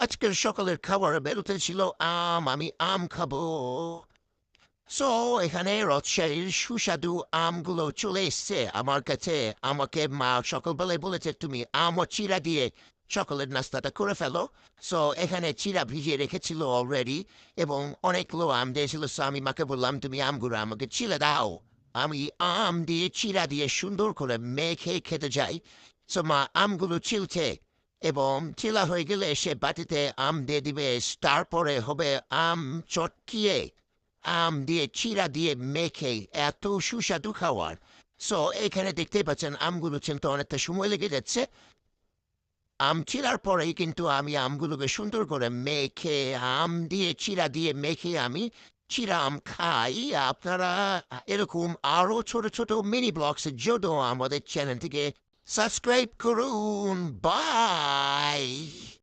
আজকের সকালের খাবারে বেরোতে ছিল আম, আমি আম খাবো। সো এখানে রাজশাহীর সুস্বাদু আমগুলো চলে এসছে আমার কাছে। আমাকে মা সকালবেলায় বলেছে, তুমি আম ও চিড়া দিয়ে সকালের নাস্তাটা করে ফেলো। সো এখানে চিড়া ভিজিয়ে রেখেছিল অলরেডি, এবং অনেকগুলো আম দিয়েছিল। সো আমি মাকে বললাম, তুমি আমগুলো আমাকে চিড়ে দাও, আমি আম দিয়ে চিড়া দিয়ে সুন্দর করে মেখে খেতে চাই। সো মা আমগুলো ছিলছে, এবং চিলা হয়ে গেলে সে বাটিতে আম দিয়ে দিবে। তারপরে হবে আম চটকিয়ে আম দিয়ে চিড়া দিয়ে মেখে এত সুস্বাদু খাওয়ার। সো এখানে দেখতেই পাচ্ছেন আমগুলো চিনতে অনেকটা সময় লেগে যাচ্ছে। আম চিরার পরেই কিন্তু আমি আমগুলোকে সুন্দর করে মেখে, আম দিয়ে চিড়া দিয়ে মেখে আমি চিরা আম খাই। আপনারা এরকম আরো ছোট ছোট মিনি ব্লগসের জন্য আমাদের চ্যানেলটিকে সাবস্ক্রাইব করুন। বাই।